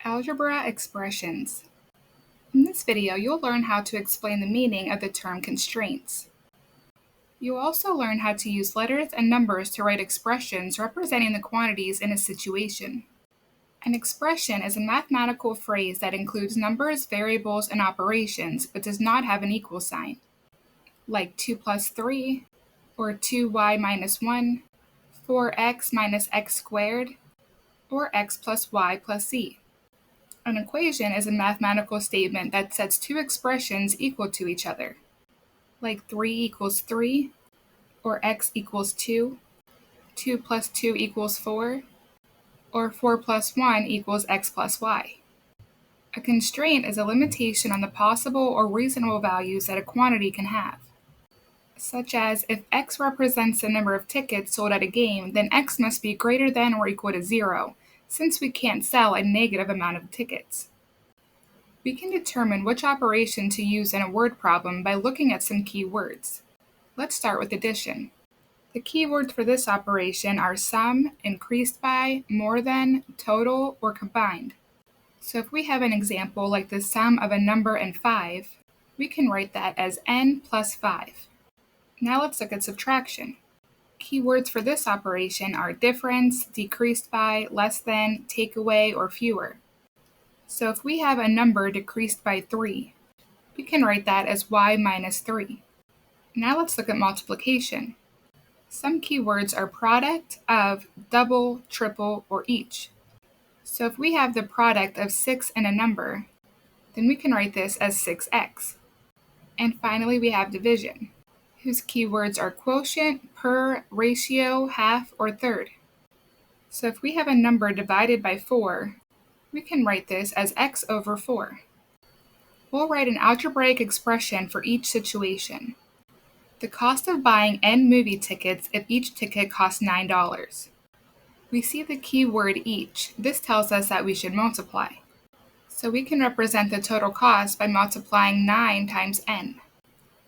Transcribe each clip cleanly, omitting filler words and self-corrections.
Algebra expressions. In this video, you'll learn how to explain the meaning of the term constraints. You'll also learn how to use letters and numbers to write expressions representing the quantities in a situation. An expression is a mathematical phrase that includes numbers, variables, and operations, but does not have an equal sign, like 2 plus 3, or 2y minus 1, 4x minus x squared, or x plus y plus z. An equation is a mathematical statement that sets two expressions equal to each other, like 3 equals 3, or x equals 2, 2 plus 2 equals 4, or 4 plus 1 equals x plus y. A constraint is a limitation on the possible or reasonable values that a quantity can have, such as if x represents the number of tickets sold at a game, then x must be greater than or equal to 0, since we can't sell a negative amount of tickets. We can determine which operation to use in a word problem by looking at some key words. Let's start with addition. The key words for this operation are sum, increased by, more than, total, or combined. So if we have an example like the sum of a number and 5, we can write that as n plus 5. Now let's look at subtraction. Keywords for this operation are difference, decreased by, less than, take away, or fewer. So if we have a number decreased by 3, we can write that as y minus 3. Now let's look at multiplication. Some keywords are product, of, double, triple, or each. So if we have the product of 6 and a number, then we can write this as 6x. And finally we have division, whose keywords are quotient, per, ratio, half, or third. So if we have a number divided by 4, we can write this as x over 4. We'll write an algebraic expression for each situation. The cost of buying n movie tickets if each ticket costs $9. We see the key word each. This tells us that we should multiply. So we can represent the total cost by multiplying 9 times n.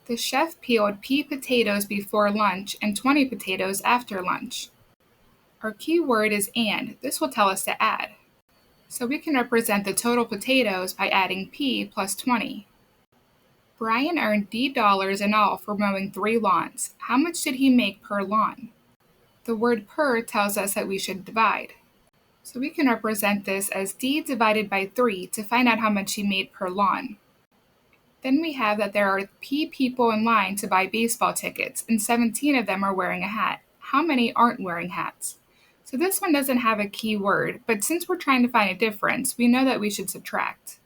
The chef peeled pea potatoes before lunch and 20 potatoes after lunch. Our key word is and. This will tell us to add. So we can represent the total potatoes by adding p plus 20. Brian earned $D in all for mowing 3 lawns. How much did he make per lawn? The word per tells us that we should divide. So we can represent this as D divided by 3 to find out how much he made per lawn. Then we have that there are P people in line to buy baseball tickets, and 17 of them are wearing a hat. How many aren't wearing hats? So this one doesn't have a key word, but since we're trying to find a difference, we know that we should subtract.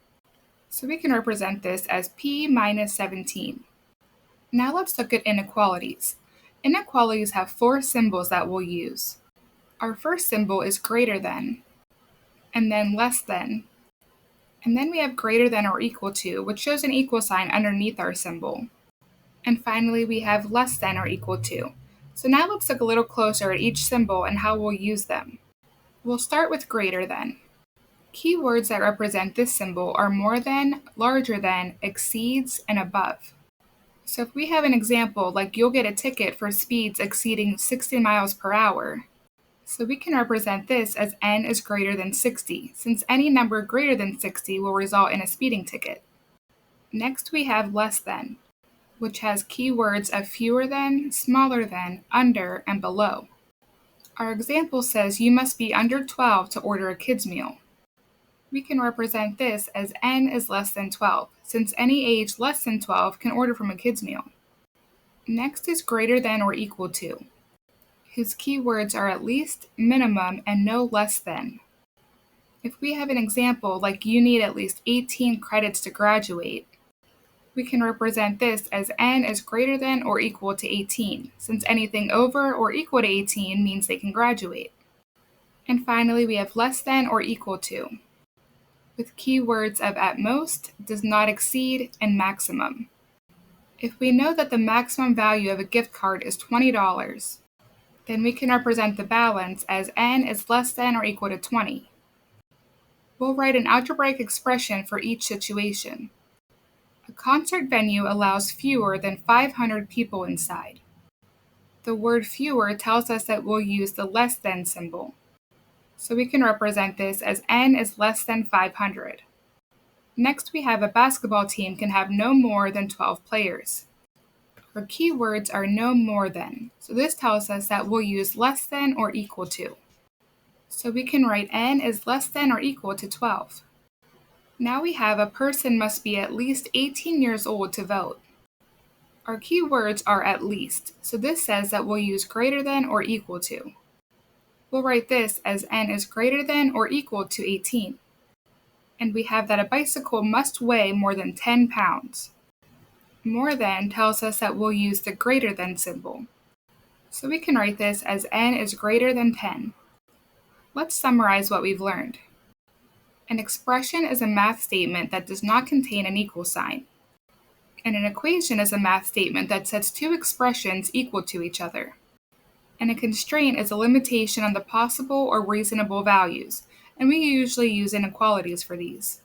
So we can represent this as P minus 17. Now let's look at inequalities. Inequalities have 4 symbols that we'll use. Our first symbol is greater than, and then less than, and then we have greater than or equal to, which shows an equal sign underneath our symbol. And finally, we have less than or equal to. So now let's look a little closer at each symbol and how we'll use them. We'll start with greater than. Keywords that represent this symbol are more than, larger than, exceeds, and above. So if we have an example like you'll get a ticket for speeds exceeding 60 miles per hour, so we can represent this as n is greater than 60, since any number greater than 60 will result in a speeding ticket. Next we have less than, which has keywords of fewer than, smaller than, under, and below. Our example says you must be under 12 to order a kid's meal. We can represent this as n is less than 12, since any age less than 12 can order from a kid's meal. Next is greater than or equal to, whose keywords are at least, minimum, and no less than. If we have an example like you need at least 18 credits to graduate, we can represent this as n is greater than or equal to 18, since anything over or equal to 18 means they can graduate. And finally, we have less than or equal to, with keywords of at most, does not exceed, and maximum. If we know that the maximum value of a gift card is $20, then we can represent the balance as n is less than or equal to 20. We'll write an algebraic expression for each situation. A concert venue allows fewer than 500 people inside. The word fewer tells us that we'll use the less than symbol. So we can represent this as n is less than 500. Next, we have a basketball team can have no more than 12 players. Our keywords are no more than, so this tells us that we'll use less than or equal to. So we can write n is less than or equal to 12. Now we have a person must be at least 18 years old to vote. Our keywords are at least, so this says that we'll use greater than or equal to. We'll write this as n is greater than or equal to 18. And we have that a bicycle must weigh more than 10 pounds. More than tells us that we'll use the greater than symbol. So we can write this as n is greater than 10. Let's summarize what we've learned. An expression is a math statement that does not contain an equal sign. And an equation is a math statement that sets two expressions equal to each other. And a constraint is a limitation on the possible or reasonable values, and we usually use inequalities for these.